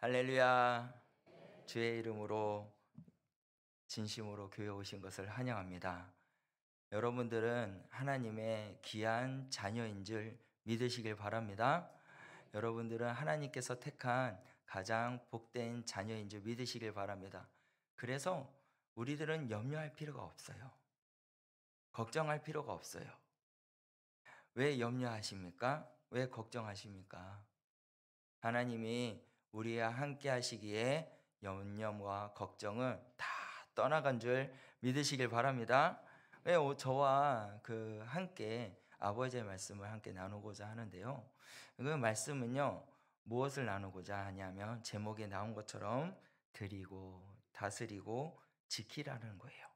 할렐루야. 주의 이름으로 진심으로 교회 오신 것을 환영합니다. 여러분들은 하나님의 귀한 자녀인 줄 믿으시길 바랍니다. 여러분들은 하나님께서 택한 가장 복된 자녀인 줄 믿으시길 바랍니다. 그래서 우리들은 염려할 필요가 없어요. 걱정할 필요가 없어요. 왜 염려하십니까? 왜 걱정하십니까? 하나님이 우리와 함께 하시기에 염려와 걱정은 다 떠나간 줄 믿으시길 바랍니다. 왜 저와 함께 아버지의 말씀을 함께 나누고자 하는데요. 그 말씀은요, 무엇을 나누고자 하냐면 제목에 나온 것처럼 드리고 다스리고 지키라는 거예요.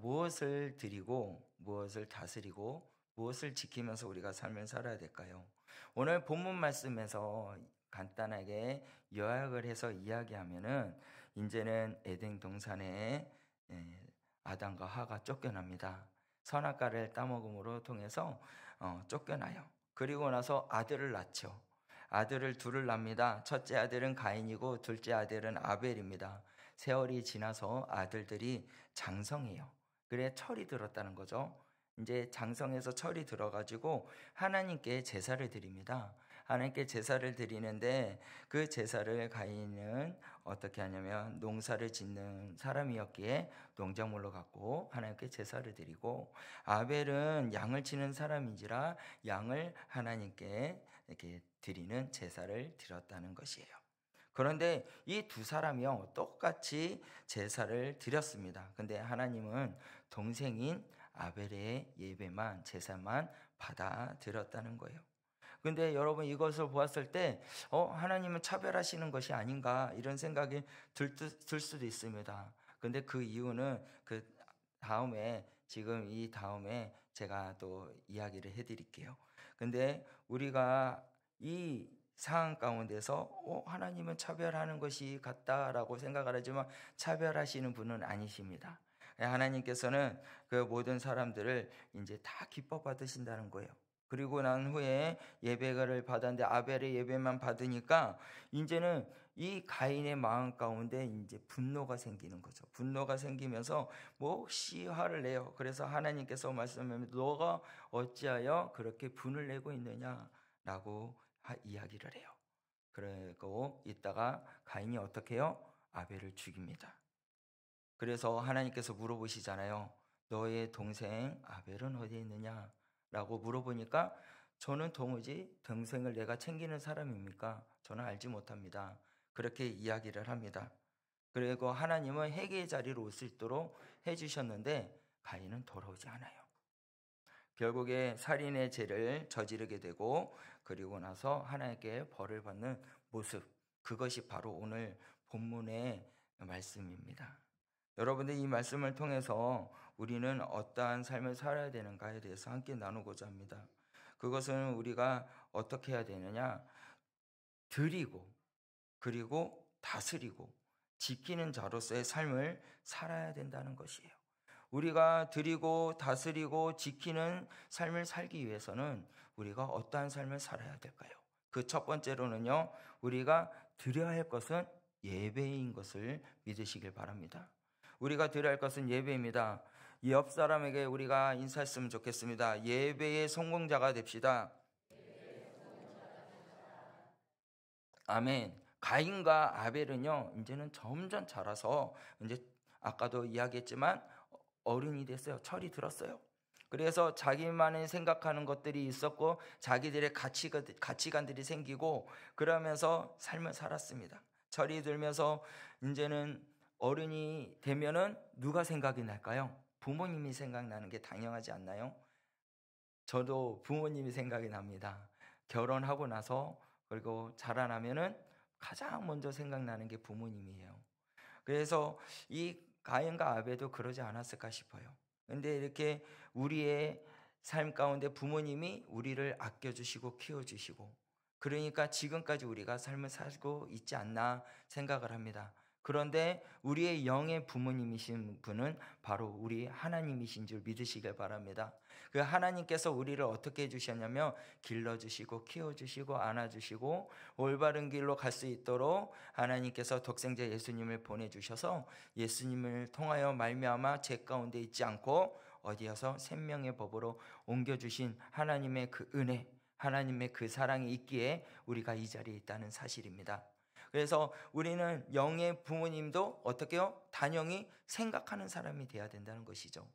무엇을 드리고 무엇을 다스리고 무엇을 지키면서 우리가 삶을 살아야 될까요? 오늘 본문 말씀에서 간단하게 요약을 해서 이야기하면은 이제는 에덴 동산에 아담과 하가 쫓겨납니다. 선악과를 따먹음으로 통해서 쫓겨나요. 그리고 나서 아들을 낳죠. 아들을 둘을 낳습니다. 첫째 아들은 가인이고 둘째 아들은 아벨입니다. 세월이 지나서 아들들이 장성해요. 그래 철이 들었다는 거죠. 이제 장성해서 철이 들어가지고 하나님께 제사를 드립니다. 하나님께 제사를 드리는데 그 제사를 가인은 어떻게 하냐면 농사를 짓는 사람이었기에 농작물로 갖고 하나님께 제사를 드리고, 아벨은 양을 치는 사람인지라 양을 하나님께 이렇게 드리는 제사를 드렸다는 것이에요. 그런데 이 두 사람이요 똑같이 제사를 드렸습니다. 근데 하나님은 동생인 아벨의 예배만, 제사만 받아 드렸다는 거예요. 근데 여러분 이것을 보았을 때 하나님은 차별하시는 것이 아닌가 이런 생각이 들 수도 있습니다. 근데 그 이유는 그 다음에, 지금 이 다음에 제가 또 이야기를 해드릴게요. 근데 우리가 이 상황 가운데서 하나님은 차별하는 것이 같다라고 생각을 하지만 차별하시는 분은 아니십니다. 하나님께서는 그 모든 사람들을 이제 다 기뻐 받으신다는 거예요. 그리고 난 후에 예배를 받았는데 아벨의 예배만 받으니까 이제는 이 가인의 마음 가운데 이제 분노가 생기는 거죠. 분노가 생기면서 몹시 화를 내요. 그래서 하나님께서 말씀하면 너가 어찌하여 그렇게 분을 내고 있느냐라고 이야기를 해요. 그리고 이따가 가인이 어떻게 해요? 아벨을 죽입니다. 그래서 하나님께서 물어보시잖아요. 너의 동생 아벨은 어디에 있느냐? 라고 물어보니까 저는 도무지 동생을 내가 챙기는 사람입니까? 저는 알지 못합니다. 그렇게 이야기를 합니다. 그리고 하나님은 회개의 자리로 올 수 있도록 해주셨는데 가인은 돌아오지 않아요. 결국에 살인의 죄를 저지르게 되고, 그리고 나서 하나님께 벌을 받는 모습, 그것이 바로 오늘 본문의 말씀입니다. 여러분들 이 말씀을 통해서 우리는 어떠한 삶을 살아야 되는가에 대해서 함께 나누고자 합니다. 그것은 우리가 어떻게 해야 되느냐? 드리고 그리고 다스리고 지키는 자로서의 삶을 살아야 된다는 것이에요. 우리가 드리고 다스리고 지키는 삶을 살기 위해서는 우리가 어떠한 삶을 살아야 될까요? 그 첫 번째로는요, 우리가 드려야 할 것은 예배인 것을 믿으시길 바랍니다. 우리가 드려야 할 것은 예배입니다. 옆 사람에게 우리가 인사했으면 좋겠습니다. 예배의 성공자가 됩시다. 아멘. 가인과 아벨은요, 이제는 점점 자라서 이제 아까도 이야기했지만 어른이 됐어요. 철이 들었어요. 그래서 자기만이 생각하는 것들이 있었고 자기들의 가치관들이 생기고 그러면서 삶을 살았습니다. 철이 들면서 이제는 어른이 되면은 누가 생각이 날까요? 부모님이 생각나는 게 당연하지 않나요? 저도 부모님이 생각이 납니다. 결혼하고 나서 그리고 자라나면은 가장 먼저 생각나는 게 부모님이에요. 그래서 이 가인과 아벨도 그러지 않았을까 싶어요. 근데 이렇게 우리의 삶 가운데 부모님이 우리를 아껴주시고 키워주시고, 그러니까 지금까지 우리가 삶을 살고 있지 않나 생각을 합니다. 그런데 우리의 영의 부모님이신 분은 바로 우리 하나님이신 줄 믿으시길 바랍니다. 그 하나님께서 우리를 어떻게 해주셨냐면 길러주시고 키워주시고 안아주시고 올바른 길로 갈 수 있도록 하나님께서 독생자 예수님을 보내주셔서 예수님을 통하여 말미암아 죄 가운데 있지 않고 어디여서 생명의 법으로 옮겨주신 하나님의 그 은혜, 하나님의 그 사랑이 있기에 우리가 이 자리에 있다는 사실입니다. 그래서 우리는 영의 부모님도 어떻게 해요? 단영히 생각하는 사람이 돼야 된다는 것이죠.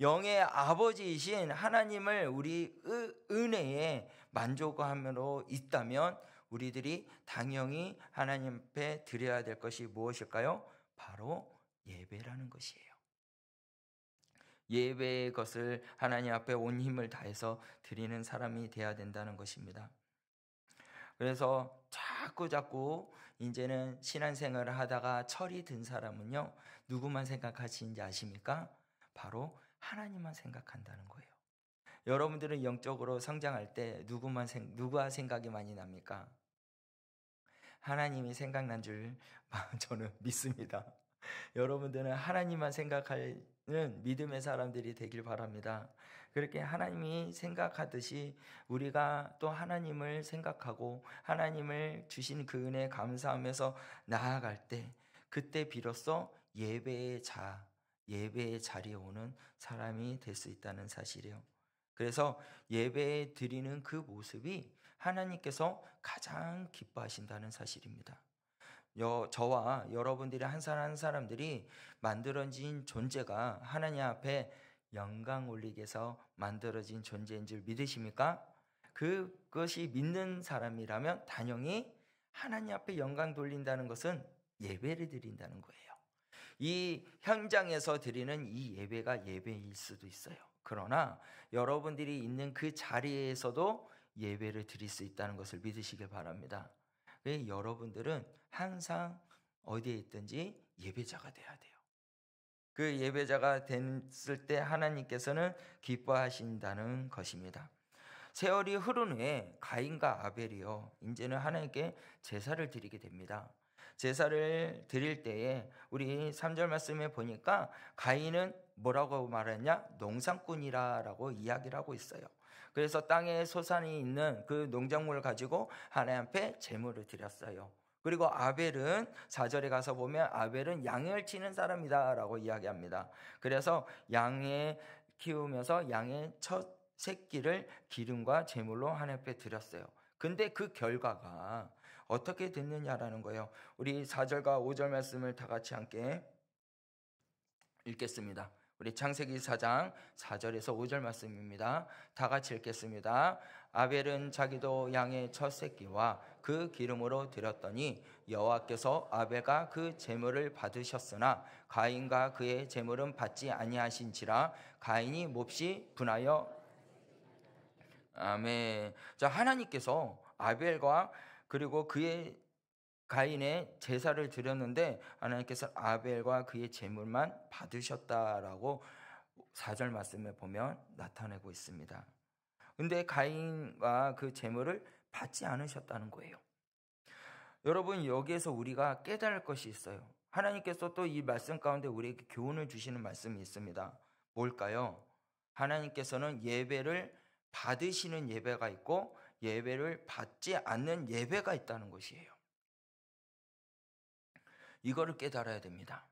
영의 아버지이신 하나님을 우리 은혜에 만족함으로 있다면 우리들이 당연히 하나님 앞에 드려야 될 것이 무엇일까요? 바로 예배라는 것이에요. 예배의 것을 하나님 앞에 온 힘을 다해서 드리는 사람이 돼야 된다는 것입니다. 그래서 자꾸 이제는 신앙생활을 하다가 철이 든 사람은요, 누구만 생각하시는지 아십니까? 바로 하나님만 생각한다는 거예요. 여러분들은 영적으로 성장할 때 누가 생각이 많이 납니까? 하나님이 생각난 줄 저는 믿습니다. 여러분들은 하나님만 생각하는 믿음의 사람들이 되길 바랍니다. 그렇게 하나님이 생각하듯이 우리가 또 하나님을 생각하고 하나님을 주신 그 은혜에 감사하면서 나아갈 때, 그때 비로소 예배의 자리에 오는 사람이 될 수 있다는 사실이에요. 그래서 예배 드리는 그 모습이 하나님께서 가장 기뻐하신다는 사실입니다. 저와 여러분들이 한 사람 한 사람들이 만들어진 존재가 하나님 앞에 영광 올리기 위해서 만들어진 존재인 줄 믿으십니까? 그것이 믿는 사람이라면 당연히 하나님 앞에 영광 돌린다는 것은 예배를 드린다는 거예요. 이 현장에서 드리는 이 예배가 예배일 수도 있어요. 그러나 여러분들이 있는 그 자리에서도 예배를 드릴 수 있다는 것을 믿으시길 바랍니다. 여러분들은 항상 어디에 있든지 예배자가 돼야 돼요. 그 예배자가 됐을 때 하나님께서는 기뻐하신다는 것입니다. 세월이 흐른 후에 가인과 아벨이요, 이제는 하나님께 제사를 드리게 됩니다. 제사를 드릴 때에 우리 3절 말씀에 보니까 가인은 뭐라고 말했냐? 농산꾼이라고 이야기를 하고 있어요. 그래서 땅에 소산이 있는 그 농작물을 가지고 하나님 앞에 제물을 드렸어요. 그리고 아벨은 4절에 가서 보면 아벨은 양을 치는 사람이다 라고 이야기합니다. 그래서 양을 키우면서 양의 첫 새끼를 기름과 제물로 하나님 앞에 드렸어요. 근데 그 결과가 어떻게 됐느냐라는 거예요. 우리 4절과 5절 말씀을 다 같이 함께 읽겠습니다. 우리 창세기 4장 4절에서 5절 말씀입니다. 다 같이 읽겠습니다. 아벨은 자기도 양의 첫 새끼와 그 기름으로 드렸더니 여호와께서 아벨과 그 제물을 받으셨으나 가인과 그의 제물은 받지 아니하신지라 가인이 몹시 분하여. 아멘. 자, 하나님께서 아벨과 그리고 그의 가인의 제사를 드렸는데 하나님께서 아벨과 그의 제물만 받으셨다라고 4절 말씀에 보면 나타내고 있습니다. 근데 가인과 그 제물을 받지 않으셨다는 거예요. 여러분, 여기에서 우리가 깨달을 것이 있어요. 하나님께서 또 이 말씀 가운데 우리에게 교훈을 주시는 말씀이 있습니다. 뭘까요? 하나님께서는 예배를 받으시는 예배가 있고 예배를 받지 않는 예배가 있다는 것이에요. 이거를 깨달아야 됩니다.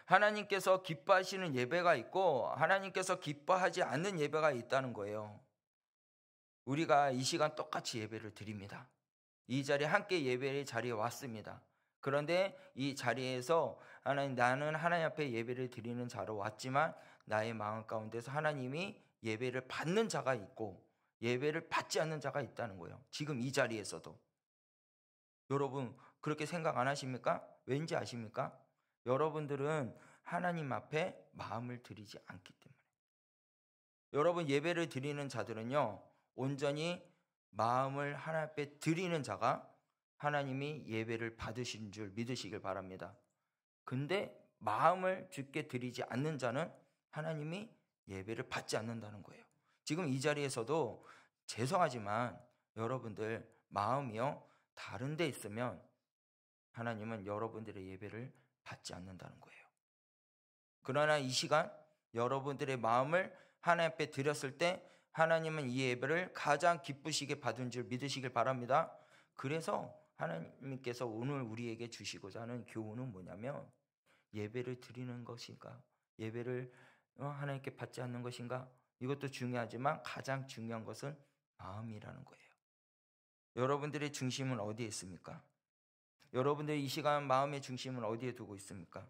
하나님께서 기뻐하시는 예배가 있고 하나님께서 기뻐하지 않는 예배가 있다는 거예요. 우리가 이 시간 똑같이 예배를 드립니다. 이 자리에 함께 예배의 자리에 왔습니다. 그런데 이 자리에서 나는 하나님 앞에 예배를 드리는 자로 왔지만 나의 마음 가운데서 하나님이 예배를 받는 자가 있고 예배를 받지 않는 자가 있다는 거예요. 지금 이 자리에서도. 여러분 그렇게 생각 안 하십니까? 왠지 아십니까? 여러분들은 하나님 앞에 마음을 드리지 않기 때문에. 여러분 예배를 드리는 자들은요, 온전히 마음을 하나님 앞에 드리는 자가 하나님이 예배를 받으신 줄 믿으시길 바랍니다. 근데 마음을 주께 드리지 않는 자는 하나님이 예배를 받지 않는다는 거예요. 지금 이 자리에서도 죄송하지만 여러분들 마음이요 다른 데 있으면 하나님은 여러분들의 예배를 받지 않는다는 거예요. 그러나 이 시간 여러분들의 마음을 하나님 앞에 드렸을 때 하나님은 이 예배를 가장 기쁘시게 받은 줄 믿으시길 바랍니다. 그래서 하나님께서 오늘 우리에게 주시고자 하는 교훈은 뭐냐면, 예배를 드리는 것인가, 예배를 하나님께 받지 않는 것인가, 이것도 중요하지만 가장 중요한 것은 마음이라는 거예요. 여러분들의 중심은 어디에 있습니까? 여러분들의 이 시간 마음의 중심은 어디에 두고 있습니까?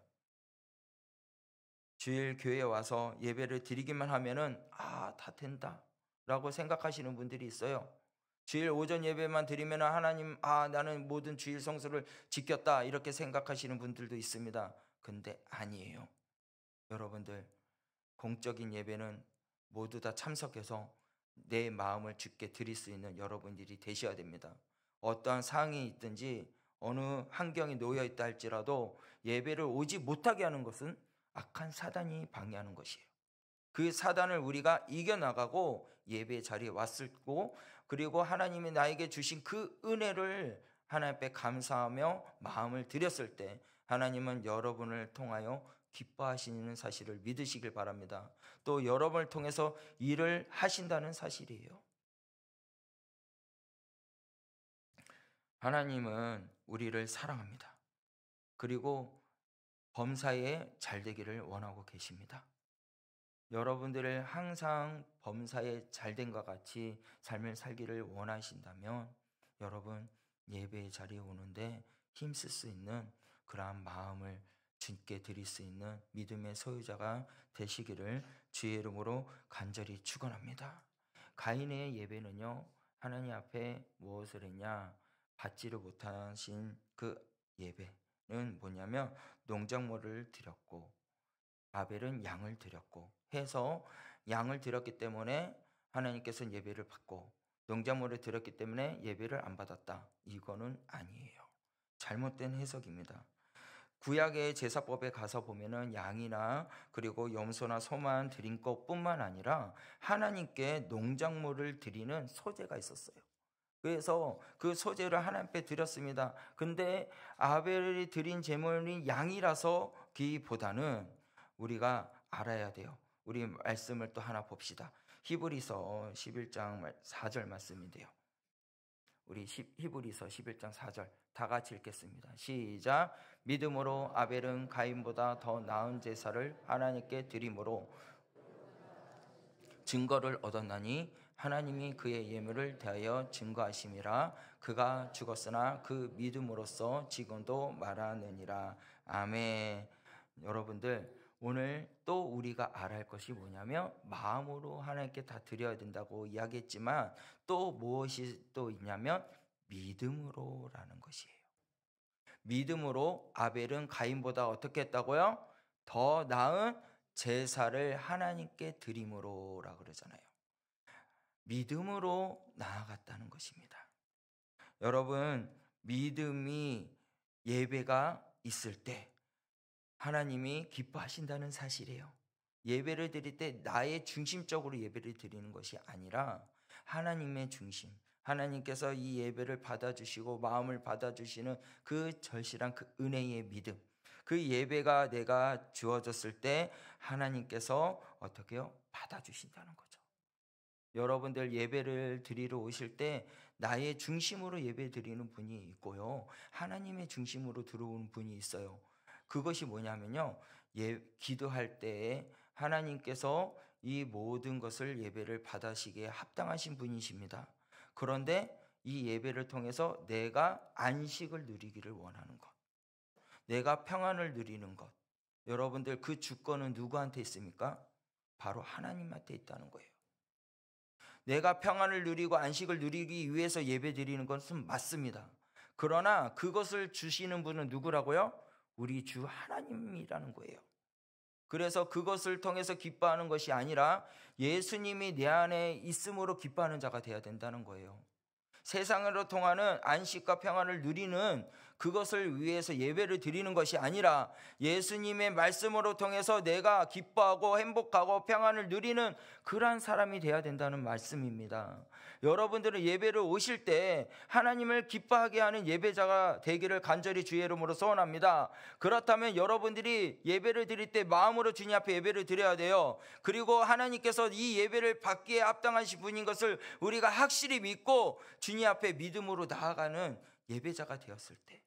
주일 교회에 와서 예배를 드리기만 하면은 다 된다 라고 생각하시는 분들이 있어요. 주일 오전 예배만 드리면 하나님, 나는 모든 주일 성수를 지켰다 이렇게 생각하시는 분들도 있습니다. 근데 아니에요. 여러분들, 공적인 예배는 모두 다 참석해서 내 마음을 주께 드릴 수 있는 여러분들이 되셔야 됩니다. 어떠한 상황이 있든지 어느 환경에 놓여 있다 할지라도 예배를 오지 못하게 하는 것은 악한 사단이 방해하는 것이에요. 그 사단을 우리가 이겨나가고 예배 자리에 왔을 고, 그리고 하나님이 나에게 주신 그 은혜를 하나님 앞에 감사하며 마음을 드렸을 때 하나님은 여러분을 통하여 기뻐하시는 사실을 믿으시길 바랍니다. 또 여러분을 통해서 일을 하신다는 사실이에요. 하나님은 우리를 사랑합니다. 그리고 범사에 잘 되기를 원하고 계십니다. 여러분들을 항상 범사에 잘된과 같이 삶을 살기를 원하신다면 여러분 예배의 자리에 오는데 힘쓸 수 있는 그러한 마음을 주께 드릴 수 있는 믿음의 소유자가 되시기를 주의 이름으로 간절히 축원합니다. 가인의 예배는요, 하나님 앞에 무엇을 했냐? 받지를 못하신 그 예배는 뭐냐면 농작물을 드렸고 아벨은 양을 드렸고 해서, 양을 드렸기 때문에 하나님께서는 예배를 받고 농작물을 드렸기 때문에 예배를 안 받았다. 이거는 아니에요. 잘못된 해석입니다. 구약의 제사법에 가서 보면은 양이나 그리고 염소나 소만 드린 것뿐만 아니라 하나님께 농작물을 드리는 소제가 있었어요. 그래서 그 소제를 하나님께 드렸습니다. 근데 아벨이 드린 제물이 양이라서 기보다는 우리가 알아야 돼요. 우리 말씀을 또 하나 봅시다. 히브리서 11장 4절 말씀인데요. 우리 히브리서 11장 4절 다 같이 읽겠습니다. 시작. 믿음으로 아벨은 가인보다 더 나은 제사를 하나님께 드림으로 증거를 얻었나니 하나님이 그의 예물을 대하여 증거하심이라. 그가 죽었으나 그 믿음으로써 지금도 말하느니라. 아멘. 여러분들, 오늘 또 우리가 알아야 할 것이 뭐냐면 마음으로 하나님께 다 드려야 된다고 이야기했지만 또 무엇이 또 있냐면 믿음으로라는 것이에요. 믿음으로 아벨은 가인보다 어떻게 했다고요? 더 나은 제사를 하나님께 드림으로라 그러잖아요. 믿음으로 나아갔다는 것입니다. 여러분, 믿음이 예배가 있을 때 하나님이 기뻐하신다는 사실이에요. 예배를 드릴 때 나의 중심적으로 예배를 드리는 것이 아니라 하나님의 중심, 하나님께서 이 예배를 받아주시고 마음을 받아주시는 그 절실한 그 은혜의 믿음, 그 예배가 내가 주어졌을 때 하나님께서 어떻게 해요? 받아주신다는 거죠. 여러분들 예배를 드리러 오실 때 나의 중심으로 예배 드리는 분이 있고요, 하나님의 중심으로 들어오는 분이 있어요. 그것이 뭐냐면요, 기도할 때에 하나님께서 이 모든 것을 예배를 받으시기에 합당하신 분이십니다. 그런데 이 예배를 통해서 내가 안식을 누리기를 원하는 것, 내가 평안을 누리는 것, 여러분들 그 주권은 누구한테 있습니까? 바로 하나님한테 있다는 거예요. 내가 평안을 누리고 안식을 누리기 위해서 예배 드리는 것은 맞습니다. 그러나 그것을 주시는 분은 누구라고요? 우리 주 하나님이라는 거예요. 그래서 그것을 통해서 기뻐하는 것이 아니라 예수님이 내 안에 있음으로 기뻐하는 자가 되어야 된다는 거예요. 세상으로 통하는 안식과 평안을 누리는 그것을 위해서 예배를 드리는 것이 아니라 예수님의 말씀으로 통해서 내가 기뻐하고 행복하고 평안을 누리는 그러한 사람이 되어야 된다는 말씀입니다. 여러분들은 예배를 오실 때 하나님을 기뻐하게 하는 예배자가 되기를 간절히 주의 이름으로 소원합니다. 그렇다면 여러분들이 예배를 드릴 때 마음으로 주님 앞에 예배를 드려야 돼요. 그리고 하나님께서 이 예배를 받기에 합당하신 분인 것을 우리가 확실히 믿고 주님 앞에 믿음으로 나아가는 예배자가 되었을 때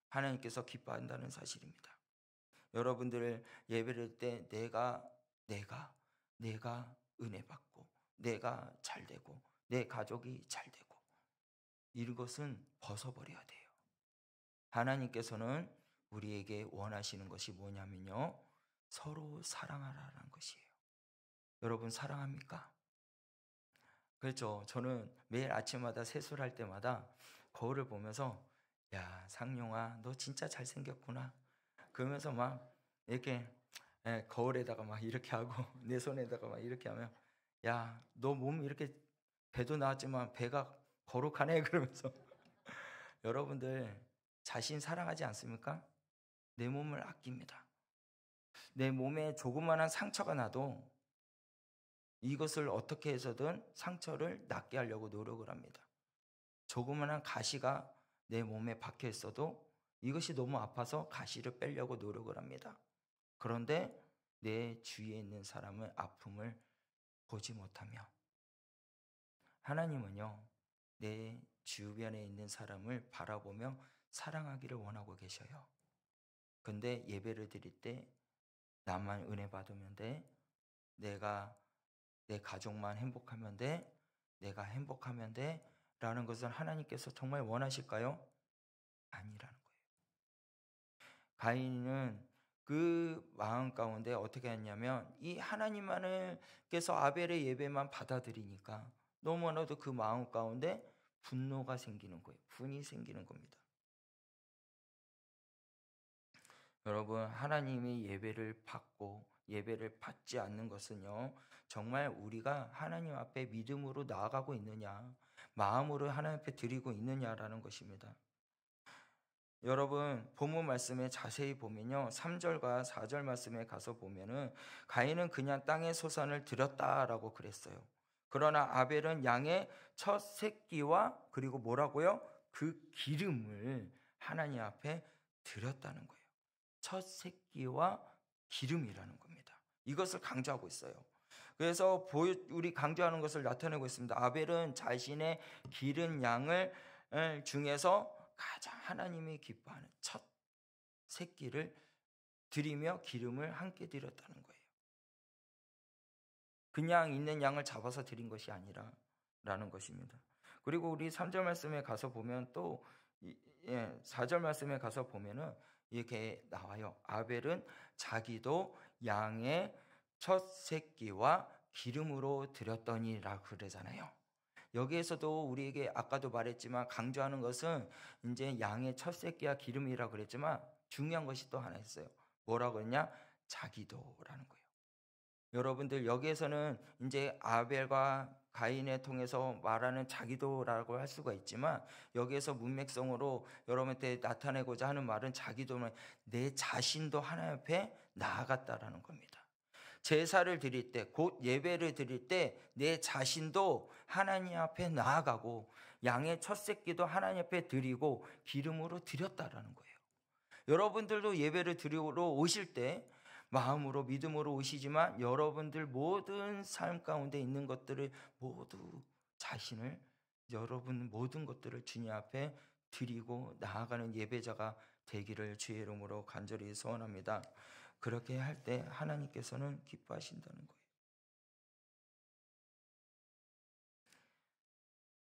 하나님께서 기뻐한다는 사실입니다. 여러분들 예배를 때 내가 은혜 받고 내가 잘 되고 내 가족이 잘 되고 이것은 벗어버려야 돼요. 하나님께서는 우리에게 원하시는 것이 뭐냐면요, 서로 사랑하라는 것이에요. 여러분 사랑합니까? 그렇죠. 저는 매일 아침마다 세수를 할 때마다 거울을 보면서 야, 상용아 너 진짜 잘생겼구나 그러면서 막 이렇게 거울에다가 막 이렇게 하고 내 손에다가 막 이렇게 하면 야, 너 몸 이렇게 배도 나왔지만 배가 거룩하네 그러면서 여러분들 자신 사랑하지 않습니까? 내 몸을 아낍니다. 내 몸에 조그마한 상처가 나도 이것을 어떻게 해서든 상처를 낫게 하려고 노력을 합니다. 조그마한 가시가 내 몸에 박혀 있어도 이것이 너무 아파서 가시를 빼려고 노력을 합니다. 그런데 내 주위에 있는 사람의 아픔을 보지 못하며 하나님은요, 내 주변에 있는 사람을 바라보며 사랑하기를 원하고 계셔요. 근데 예배를 드릴 때 나만 은혜 받으면 돼, 내가 내 가족만 행복하면 돼, 내가 행복하면 돼 라는 것을 하나님께서 정말 원하실까요? 아니라는 거예요. 가인은 그 마음 가운데 어떻게 했냐면 이 하나님만께서 아벨의 예배만 받아들이니까 너무나도 그 마음 가운데 분노가 생기는 거예요. 분이 생기는 겁니다. 여러분, 하나님의 예배를 받고 예배를 받지 않는 것은요, 정말 우리가 하나님 앞에 믿음으로 나아가고 있느냐, 마음으로 하나님 앞에 드리고 있느냐라는 것입니다. 여러분, 본문 말씀에 자세히 보면요, 3절과 4절 말씀에 가서 보면은 가인은 그냥 땅의 소산을 드렸다라고 그랬어요. 그러나 아벨은 양의 첫 새끼와 그리고 뭐라고요? 그 기름을 하나님 앞에 드렸다는 거예요. 첫 새끼와 기름이라는 겁니다. 이것을 강조하고 있어요. 그래서 우리 강조하는 것을 나타내고 있습니다. 아벨은 자신의 기른 양을 중에서 가장 하나님이 기뻐하는 첫 새끼를 드리며 기름을 함께 드렸다는 거예요. 그냥 있는 양을 잡아서 드린 것이 아니라 라는 것입니다. 그리고 우리 3절 말씀에 가서 보면 또 4절 말씀에 가서 보면은 이렇게 나와요. 아벨은 자기도 양의 첫 새끼와 기름으로 드렸더니라 그러잖아요. 여기에서도 우리에게 아까도 말했지만 강조하는 것은 이제 양의 첫 새끼와 기름이라고 그랬지만 중요한 것이 또 하나 있어요. 뭐라고 했냐? 자기도라는 거예요. 여러분들 여기에서는 이제 아벨과 가인을 통해서 말하는 자기도라고 할 수가 있지만 여기에서 문맥성으로 여러분한테 나타내고자 하는 말은 자기도는 내 자신도 하나님 앞에 나아갔다라는 겁니다. 제사를 드릴 때, 곧 예배를 드릴 때 내 자신도 하나님 앞에 나아가고 양의 첫 새끼도 하나님 앞에 드리고 기름으로 드렸다라는 거예요. 여러분들도 예배를 드리러 오실 때 마음으로 믿음으로 오시지만 여러분들 모든 삶 가운데 있는 것들을 모두 자신을 여러분 모든 것들을 주님 앞에 드리고 나아가는 예배자가 되기를 주의 이름으로 간절히 소원합니다. 그렇게 할 때 하나님께서는 기뻐하신다는 거예요.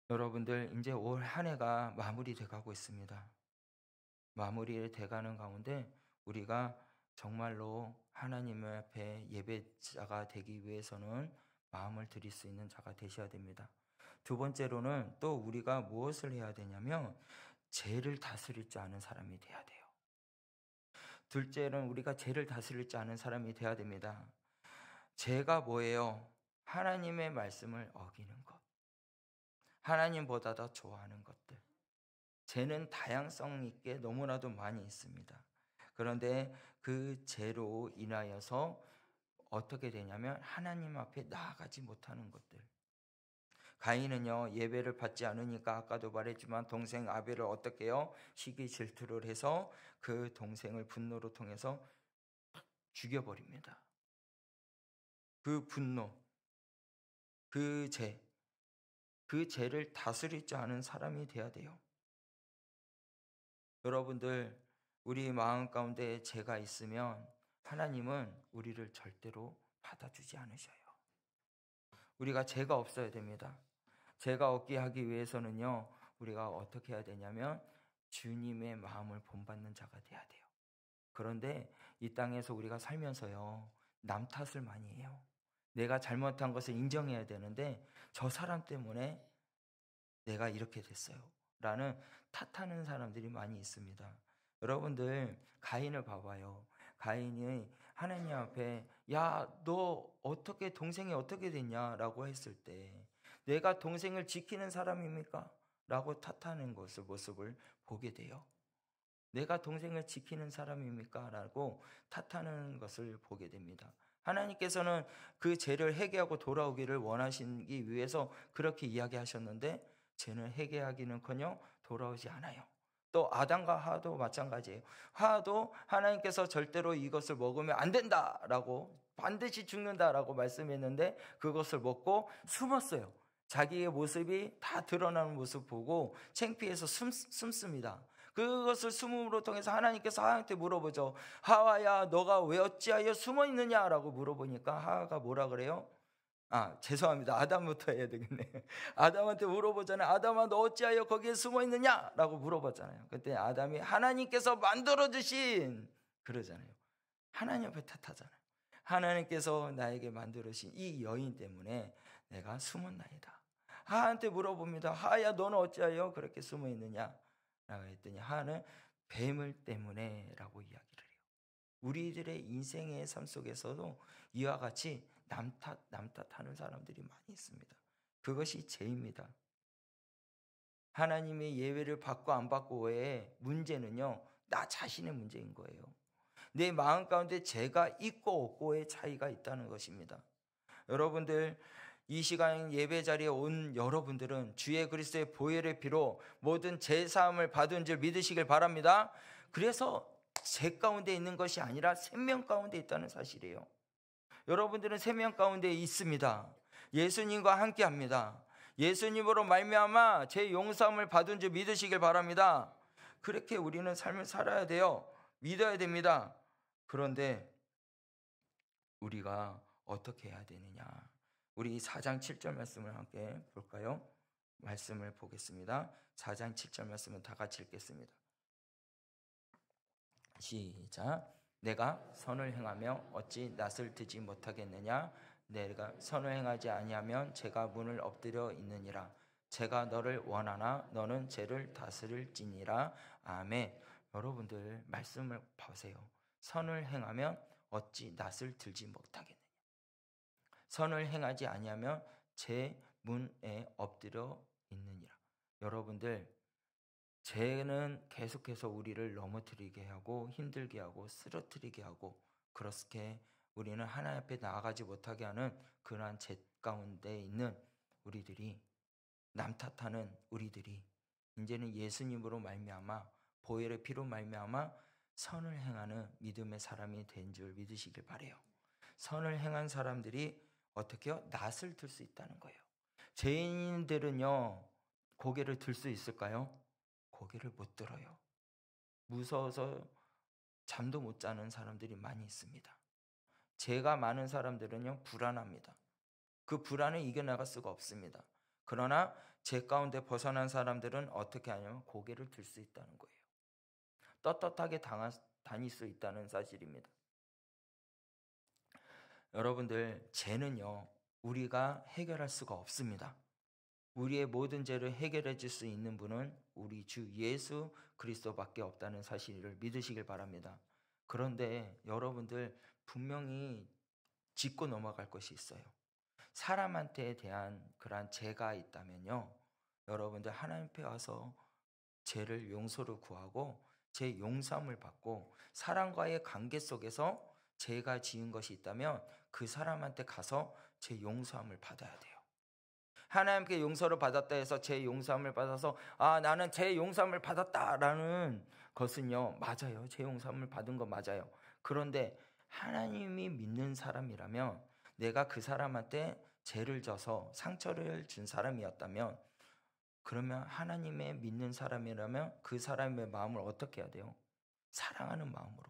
여러분들 이제 올 한 해가 마무리돼 가고 있습니다. 마무리에 돼가는 가운데 우리가 정말로 하나님 앞에 예배자가 되기 위해서는 마음을 드릴 수 있는 자가 되셔야 됩니다. 두 번째로는 또 우리가 무엇을 해야 되냐면 죄를 다스릴 줄 아는 사람이 돼야 돼요. 둘째는 우리가 죄를 다스릴 줄 아는 사람이 돼야 됩니다. 죄가 뭐예요? 하나님의 말씀을 어기는 것, 하나님보다 더 좋아하는 것들. 죄는 다양성 있게 너무나도 많이 있습니다. 그런데 그 죄로 인하여서 어떻게 되냐면 하나님 앞에 나아가지 못하는 것들. 가인은요 예배를 받지 않으니까 아까도 말했지만 동생 아벨을 어떻게 해요? 시기 질투를 해서 그 동생을 분노로 통해서 죽여버립니다. 그 분노, 그 그 죄를 다스릴 줄 아는 사람이 돼야 돼요. 여러분들, 우리 마음 가운데 죄가 있으면 하나님은 우리를 절대로 받아주지 않으셔요. 우리가 죄가 없어야 됩니다. 죄가 없게 하기 위해서는요, 우리가 어떻게 해야 되냐면 주님의 마음을 본받는 자가 돼야 돼요. 그런데 이 땅에서 우리가 살면서요, 남 탓을 많이 해요. 내가 잘못한 것을 인정해야 되는데 저 사람 때문에 내가 이렇게 됐어요 라는 탓하는 사람들이 많이 있습니다. 여러분들, 가인을 봐봐요. 가인이 하나님 앞에 야, 너 어떻게 동생이 어떻게 됐냐 라고 했을 때 내가 동생을 지키는 사람입니까? 라고 탓하는 모습을 보게 돼요. 내가 동생을 지키는 사람입니까? 라고 탓하는 것을 보게 됩니다. 하나님께서는 그 죄를 회개하고 돌아오기를 원하시기 위해서 그렇게 이야기하셨는데 죄는 회개하기는커녕 돌아오지 않아요. 또 아담과 하와도 마찬가지예요. 하와도 하나님께서 절대로 이것을 먹으면 안 된다라고, 반드시 죽는다라고 말씀했는데 그것을 먹고 숨었어요. 자기의 모습이 다 드러나는 모습 보고 창피해서 숨습니다. 그것을 숨음으로 통해서 하나님께서 하와한테 물어보죠. 하와야, 너가 왜 어찌하여 숨어 있느냐라고 물어보니까 하와가 뭐라 그래요? 죄송합니다. 아담부터 해야 되겠네. 아담한테 물어보잖아요. 아담아, 너 어찌하여 거기에 숨어 있느냐라고 물어봤잖아요. 그때 아담이 하나님께서 만들어주신 그러잖아요. 하나님 앞에 탓하잖아요. 하나님께서 나에게 만들어주신 이 여인 때문에 내가 숨었나이다. 하한테 물어봅니다. 하야, 너는 어찌하여 그렇게 숨어 있느냐 라고 했더니 하는 뱀을 때문에 라고 이야기를 해요. 우리들의 인생의 삶 속에서도 이와 같이 남탓하는 사람들이 많이 있습니다. 그것이 죄입니다. 하나님의 예외를 받고 안 받고의 문제는요, 나 자신의 문제인 거예요. 내 마음 가운데 죄가 있고 없고의 차이가 있다는 것입니다. 여러분들, 이 시간 예배 자리에 온 여러분들은 주의 그리스도의 보혈의 피로 모든 죄 사함을 받은 줄 믿으시길 바랍니다. 그래서 죄 가운데 있는 것이 아니라 생명 가운데 있다는 사실이에요. 여러분들은 생명 가운데 있습니다. 예수님과 함께합니다. 예수님으로 말미암아 죄 용서함을 받은 줄 믿으시길 바랍니다. 그렇게 우리는 삶을 살아야 돼요. 믿어야 됩니다. 그런데 우리가 어떻게 해야 되느냐? 우리 4장 7절 말씀을 함께 볼까요? 말씀을 보겠습니다. 4장 7절 말씀은 다 같이 읽겠습니다. 시작. 내가 선을 행하며 어찌 낯을 뜨지 못하겠느냐? 내가 선을 행하지 아니하면 죄가 문을 엎드려 있느니라. 죄가 너를 원하나 너는 죄를 다스릴지니라. 아멘. 여러분들 말씀을 보세요. 선을 행하면 어찌 낯을 들지 못하겠느냐? 선을 행하지 아니하면 제 문에 엎드려 있느니라. 여러분들, 죄는 계속해서 우리를 넘어뜨리게 하고 힘들게 하고 쓰러뜨리게 하고 그렇게 우리는 하나님 앞에 나아가지 못하게 하는 그러한 죄 가운데 있는 우리들이, 남 탓하는 우리들이 이제는 예수님으로 말미암아 보혈의 피로 말미암아 선을 행하는 믿음의 사람이 된 줄 믿으시길 바라요. 선을 행한 사람들이 어떻게 해요? 낯을 들 수 있다는 거예요. 죄인들은요, 고개를 들 수 있을까요? 고개를 못 들어요. 무서워서 잠도 못 자는 사람들이 많이 있습니다. 죄가 많은 사람들은요, 불안합니다. 그 불안을 이겨나갈 수가 없습니다. 그러나 죄 가운데 벗어난 사람들은 어떻게 하냐면 고개를 들 수 있다는 거예요. 떳떳하게 다닐 수 있다는 사실입니다. 여러분들, 죄는요, 우리가 해결할 수가 없습니다. 우리의 모든 죄를 해결해 줄 수 있는 분은 우리 주 예수 그리스도밖에 없다는 사실을 믿으시길 바랍니다. 그런데 여러분들, 분명히 짚고 넘어갈 것이 있어요. 사람한테 대한 그러한 죄가 있다면요, 여러분들 하나님 앞에 와서 죄를 용서를 구하고 죄 용서함을 받고 사람과의 관계 속에서 죄가 지은 것이 있다면 그 사람한테 가서 죄 용서함을 받아야 돼요. 하나님께 용서를 받았다 해서 제 용서함을 받아서 나는 제 용서함을 받았다라는 것은요, 맞아요. 제 용서함을 받은 거 맞아요. 그런데 하나님이 믿는 사람이라면, 내가 그 사람한테 죄를 져서 상처를 준 사람이었다면, 그러면 하나님의 믿는 사람이라면 그 사람의 마음을 어떻게 해야 돼요? 사랑하는 마음으로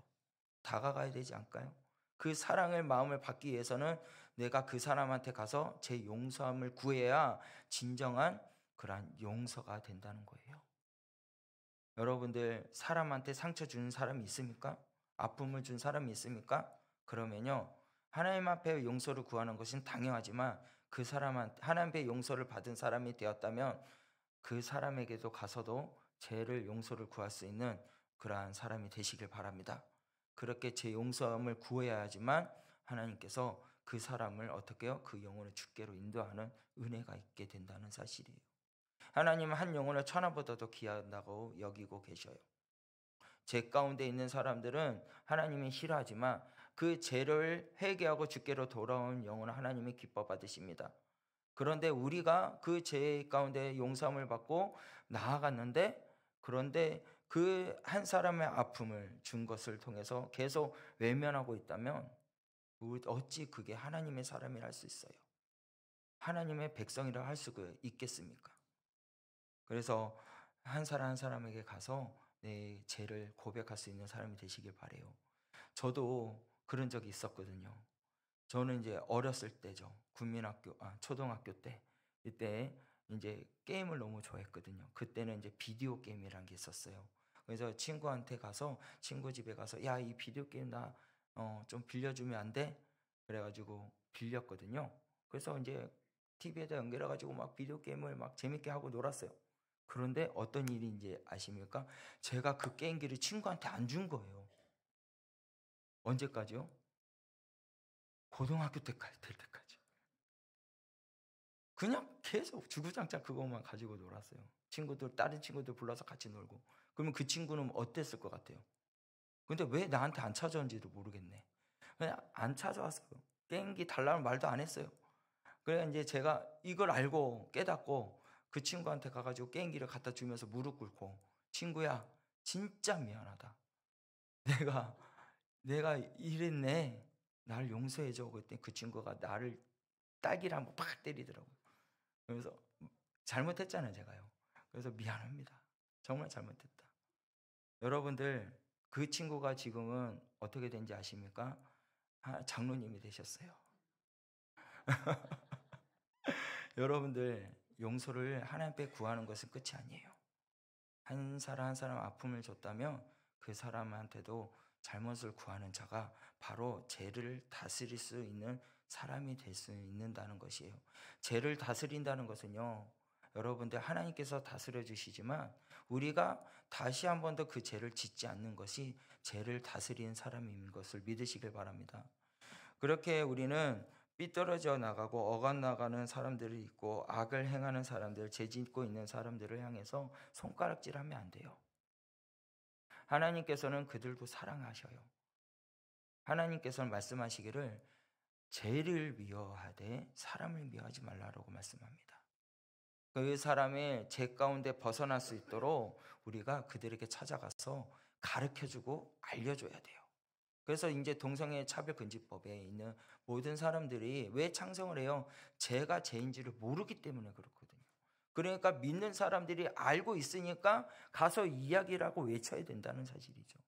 다가가야 되지 않을까요? 그 사랑의 마음을 받기 위해서는 내가 그 사람한테 가서 제 용서함을 구해야 진정한 그러한 용서가 된다는 거예요. 여러분들, 사람한테 상처 주는 사람이 있습니까? 아픔을 준 사람이 있습니까? 그러면요, 하나님 앞에 용서를 구하는 것은 당연하지만, 그 사람한테 하나님의 용서를 받은 사람이 되었다면 그 사람에게도 가서도 죄를 용서를 구할 수 있는 그러한 사람이 되시길 바랍니다. 그렇게 제 용서함을 구해야지만 하나님께서 그 사람을 어떻게 해요? 그 영혼을 주께로 인도하는 은혜가 있게 된다는 사실이에요. 하나님은 한 영혼을 천하보다도 귀하다고 여기고 계셔요. 죄 가운데 있는 사람들은 하나님이 싫어하지만 그 죄를 회개하고 주께로 돌아온 영혼을 하나님이 기뻐 받으십니다. 그런데 우리가 그 죄 가운데 용서함을 받고 나아갔는데, 그런데 그 한 사람의 아픔을 준 것을 통해서 계속 외면하고 있다면 어찌 그게 하나님의 사람이라 할 수 있어요? 하나님의 백성이라 할 수 있겠습니까? 그래서 한 사람 한 사람에게 가서 내 죄를 고백할 수 있는 사람이 되시길 바래요. 저도 그런 적이 있었거든요. 저는 이제 어렸을 때죠. 초등학교 때. 이때 이제 게임을 너무 좋아했거든요. 그때는 이제 비디오 게임이라는 게 있었어요. 그래서 친구한테 가서, 친구 집에 가서, 야, 이 비디오 게임 나 좀 빌려주면 안 돼? 그래가지고 빌렸거든요. 그래서 이제 TV에다 연결해가지고 막 비디오 게임을 막 재밌게 하고 놀았어요. 그런데 어떤 일인지 아십니까? 제가 그 게임기를 친구한테 안 준 거예요. 언제까지요? 고등학교 때 될 때까지. 그냥 계속 주구장창 그것만 가지고 놀았어요. 다른 친구들 불러서 같이 놀고. 그러면 그 친구는 어땠을 것 같아요? 근데 왜 나한테 안 찾아온지도 모르겠네. 그냥 안 찾아왔어요. 게임기 달라는 말도 안 했어요. 그래 이제 제가 이걸 알고 깨닫고 그 친구한테 가가지고 게임기를 갖다 주면서 무릎 꿇고, 친구야, 진짜 미안하다. 내가 이랬네. 날 용서해줘. 그랬더니 그 친구가 나를 딸기를 한번 팍 때리더라고요. 그래서 잘못했잖아요, 제가요. 그래서 미안합니다. 정말 잘못했다. 여러분들, 그 친구가 지금은 어떻게 된지 아십니까? 장로님이 되셨어요. 여러분들, 용서를 하나님께 구하는 것은 끝이 아니에요. 한 사람 한 사람 아픔을 줬다면 그 사람한테도 잘못을 구하는 자가 바로 죄를 다스릴 수 있는 사람이 될 수 있는다는 것이에요. 죄를 다스린다는 것은요, 여러분들, 하나님께서 다스려 주시지만 우리가 다시 한 번 더 그 죄를 짓지 않는 것이 죄를 다스리는 사람인 것을 믿으시길 바랍니다. 그렇게 우리는 삐뚤어져 나가고 어긋나가는 사람들이 있고, 악을 행하는 사람들, 죄 짓고 있는 사람들을 향해서 손가락질하면 안 돼요. 하나님께서는 그들도 사랑하셔요. 하나님께서는 말씀하시기를 죄를 미워하되 사람을 미워하지 말라라고 말씀합니다. 그 사람의 죄 가운데 벗어날 수 있도록 우리가 그들에게 찾아가서 가르쳐주고 알려줘야 돼요. 그래서 이제 동성애 차별금지법에 있는 모든 사람들이 왜 창성을 해요? 죄가 죄인지를 모르기 때문에 그렇거든요. 그러니까 믿는 사람들이 알고 있으니까 가서 이야기를 하고 외쳐야 된다는 사실이죠.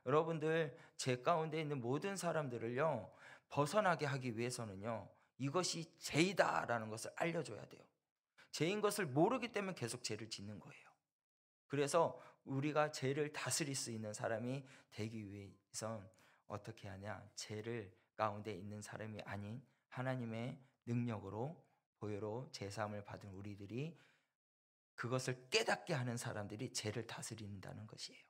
여러분들, 죄 가운데 있는 모든 사람들을요, 벗어나게 하기 위해서는요, 이것이 죄이다라는 것을 알려줘야 돼요. 죄인 것을 모르기 때문에 계속 죄를 짓는 거예요. 그래서 우리가 죄를 다스릴 수 있는 사람이 되기 위해선 어떻게 하냐? 죄를 가운데 있는 사람이 아닌 하나님의 능력으로, 보혈로 제사함을 받은 우리들이, 그것을 깨닫게 하는 사람들이 죄를 다스린다는 것이에요.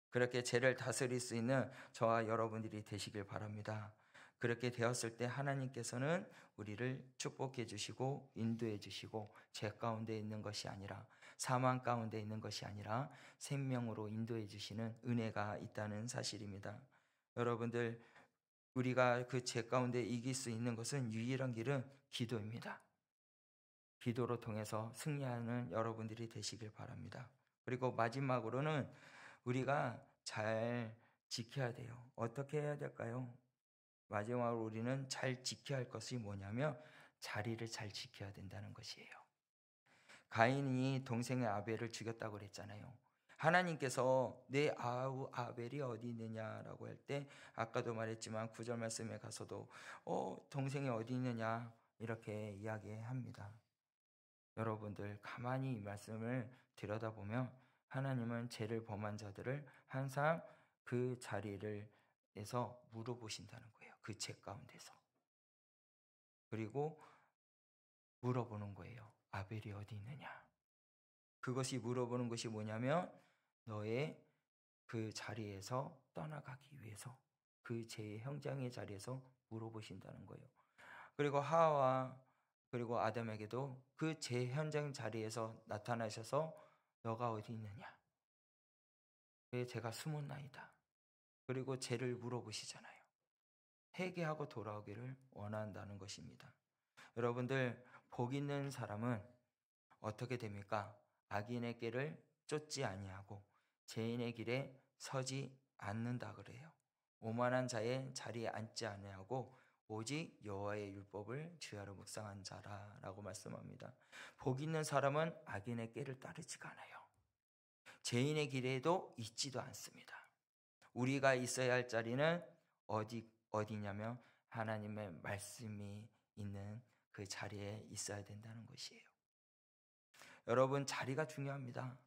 그렇게 죄를 다스릴 수 있는 저와 여러분들이 되시길 바랍니다. 그렇게 되었을 때 하나님께서는 우리를 축복해 주시고 인도해 주시고, 죄 가운데 있는 것이 아니라, 사망 가운데 있는 것이 아니라 생명으로 인도해 주시는 은혜가 있다는 사실입니다. 여러분들, 우리가 그 죄 가운데 이길 수 있는 것은 유일한 길은 기도입니다. 기도로 통해서 승리하는 여러분들이 되시길 바랍니다. 그리고 마지막으로는 우리가 잘 지켜야 돼요. 어떻게 해야 될까요? 마지막으로 우리는 잘 지켜야 할 것이 뭐냐면 자리를 잘 지켜야 된다는 것이에요. 가인이 동생의 아벨을 죽였다고 그랬잖아요. 하나님께서 내 아우 아벨이 어디 있느냐라고 할 때 아까도 말했지만 9절 말씀에 가서도 동생이 어디 있느냐 이렇게 이야기합니다. 여러분들 가만히 이 말씀을 들여다보면 하나님은 죄를 범한 자들을 항상 그 자리에서 물어보신다는 거예요. 그 죄 가운데서. 그리고 물어보는 거예요. 아벨이 어디 있느냐. 그것이 물어보는 것이 뭐냐면 너의 그 자리에서 떠나가기 위해서 그 죄의 형장의 자리에서 물어보신다는 거예요. 그리고 하와 그리고 아담에게도 그 죄 현장 자리에서 나타나셔서 너가 어디 있느냐? 왜 제가 숨었나이다. 그리고 죄를 물어보시잖아요. 회개하고 돌아오기를 원한다는 것입니다. 여러분들 복 있는 사람은 어떻게 됩니까? 악인의 길을 쫓지 아니하고 죄인의 길에 서지 않는다 그래요. 오만한 자의 자리에 앉지 아니하고 오직 여호와의 율법을 주야로 묵상한 자라라고 말씀합니다. 복 있는 사람은 악인의 길을 따르지가 않아요. 죄인의 길에도 있지도 않습니다. 우리가 있어야 할 자리는 어디냐면 하나님의 말씀이 있는 그 자리에 있어야 된다는 것이에요. 여러분 자리가 중요합니다.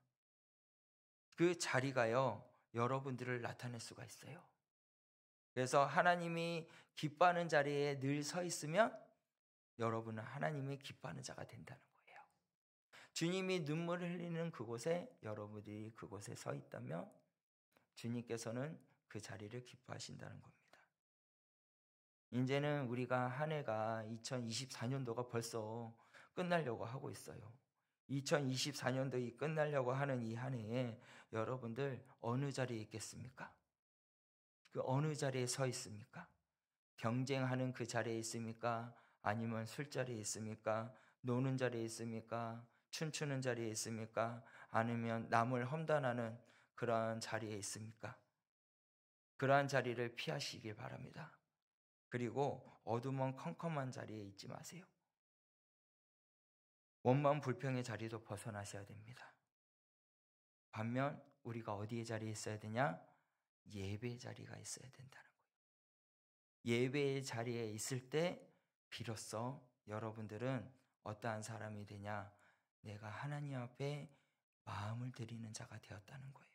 그 자리가요 여러분들을 나타낼 수가 있어요. 그래서 하나님이 기뻐하는 자리에 늘 서 있으면 여러분은 하나님이 기뻐하는 자가 된다는 거예요. 주님이 눈물을 흘리는 그곳에 여러분들이 그곳에 서 있다면 주님께서는 그 자리를 기뻐하신다는 겁니다. 이제는 우리가 한 해가 2024년도가 벌써 끝나려고 하고 있어요. 2024년도에 끝나려고 하는 이 한 해에 여러분들 어느 자리에 있겠습니까? 그 어느 자리에 서 있습니까? 경쟁하는 그 자리에 있습니까? 아니면 술자리에 있습니까? 노는 자리에 있습니까? 춤추는 자리에 있습니까? 아니면 남을 험담하는 그러한 자리에 있습니까? 그러한 자리를 피하시길 바랍니다. 그리고 어두먼 컴컴한 자리에 있지 마세요. 원망 불평의 자리도 벗어나셔야 됩니다. 반면 우리가 어디의 자리에 있어야 되냐? 예배의 자리가 있어야 된다는 거예요. 예배의 자리에 있을 때 비로소 여러분들은 어떠한 사람이 되냐? 내가 하나님 앞에 마음을 드리는 자가 되었다는 거예요.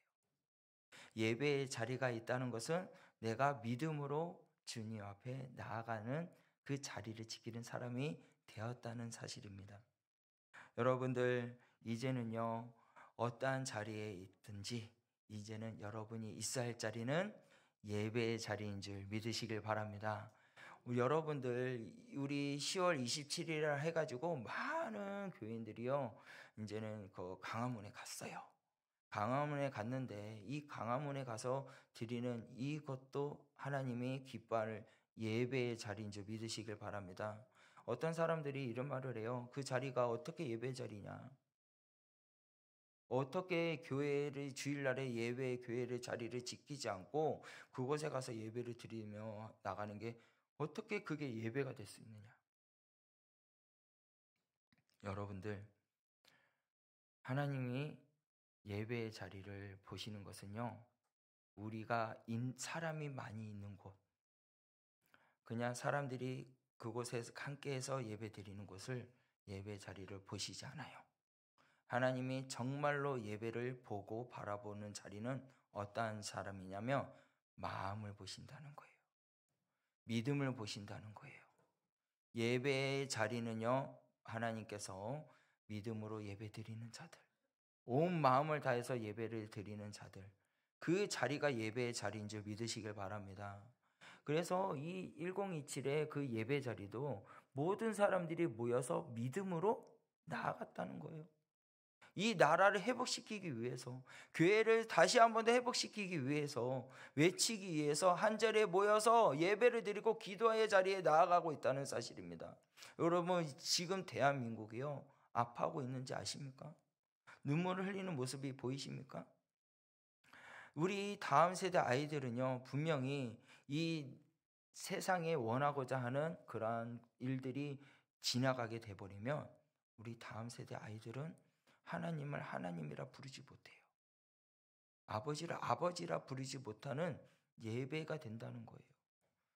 예배의 자리가 있다는 것은 내가 믿음으로 주님 앞에 나아가는 그 자리를 지키는 사람이 되었다는 사실입니다. 여러분들 이제는요 어떠한 자리에 있든지 이제는 여러분이 있어야 할 자리는 예배의 자리인 줄 믿으시길 바랍니다. 여러분들 우리 10월 27일이라 해가지고 많은 교인들이요 이제는 그 강화문에 갔어요. 강화문에 갔는데 이 강화문에 가서 드리는 이것도 하나님이 기뻐할 예배의 자리인 줄 믿으시길 바랍니다. 어떤 사람들이 이런 말을 해요. 그 자리가 어떻게 예배 자리냐? 어떻게 교회를 주일날에 예배 교회를 자리를 지키지 않고 그곳에 가서 예배를 드리며 나가는 게 어떻게 그게 예배가 될 수 있느냐? 여러분들 하나님이 예배의 자리를 보시는 것은요 우리가 사람이 많이 있는 곳 그냥 사람들이 그곳에서 함께해서 예배 드리는 곳을 예배 자리를 보시지 않아요. 하나님이 정말로 예배를 보고 바라보는 자리는 어떠한 사람이냐면 마음을 보신다는 거예요. 믿음을 보신다는 거예요. 예배의 자리는요 하나님께서 믿음으로 예배 드리는 자들 온 마음을 다해서 예배를 드리는 자들 그 자리가 예배의 자리인 줄 믿으시길 바랍니다. 그래서 이 1027의 그 예배 자리도 모든 사람들이 모여서 믿음으로 나아갔다는 거예요. 이 나라를 회복시키기 위해서 교회를 다시 한 번 더 회복시키기 위해서 외치기 위해서 한 자리에 모여서 예배를 드리고 기도의 자리에 나아가고 있다는 사실입니다. 여러분 지금 대한민국이요 아파하고 있는지 아십니까? 눈물을 흘리는 모습이 보이십니까? 우리 다음 세대 아이들은요, 분명히 이 세상에 원하고자 하는 그러한 일들이 지나가게 돼버리면 우리 다음 세대 아이들은 하나님을 하나님이라 부르지 못해요. 아버지를 아버지라 부르지 못하는 예배가 된다는 거예요.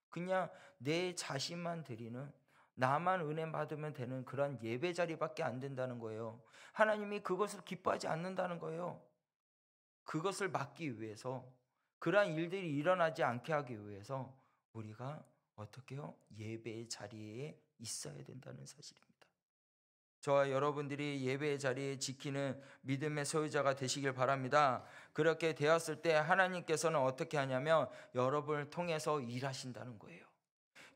그냥 내 자신만 드리는, 나만 은혜 받으면 되는 그런 예배 자리밖에 안 된다는 거예요. 하나님이 그것을 기뻐하지 않는다는 거예요. 그것을 막기 위해서, 그러한 일들이 일어나지 않게 하기 위해서 우리가 어떻게 해요? 예배의 자리에 있어야 된다는 사실입니다. 저와 여러분들이 예배의 자리에 지키는 믿음의 소유자가 되시길 바랍니다. 그렇게 되었을 때 하나님께서는 어떻게 하냐면 여러분을 통해서 일하신다는 거예요.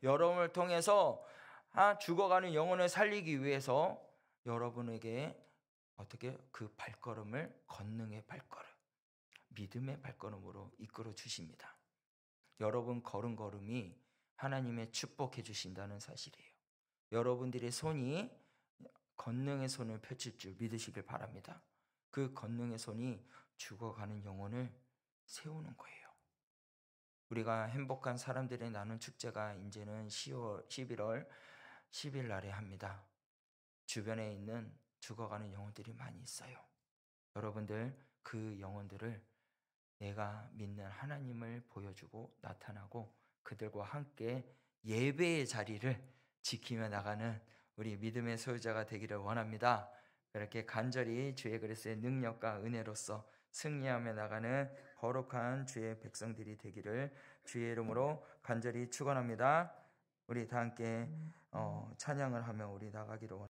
여러분을 통해서 죽어가는 영혼을 살리기 위해서 여러분에게 어떻게 그 발걸음을 권능의 발걸음, 믿음의 발걸음으로 이끌어 주십니다. 여러분 걸음걸음이 하나님의 축복해 주신다는 사실이에요. 여러분들의 손이 권능의 손을 펼칠 줄 믿으시길 바랍니다. 그 권능의 손이 죽어가는 영혼을 세우는 거예요. 우리가 행복한 사람들의 나눔 축제가 이제는 11월 10일 날에 합니다. 주변에 있는 죽어가는 영혼들이 많이 있어요. 여러분들 그 영혼들을 내가 믿는 하나님을 보여주고 나타나고 그들과 함께 예배의 자리를 지키며 나가는 우리 믿음의 소유자가 되기를 원합니다. 그렇게 간절히 주의 그리스도의 능력과 은혜로서 승리하며 나가는 거룩한 주의 백성들이 되기를 주의 이름으로 간절히 축원합니다. 우리 다 함께 찬양을 하며 우리 나가기로 원합니다.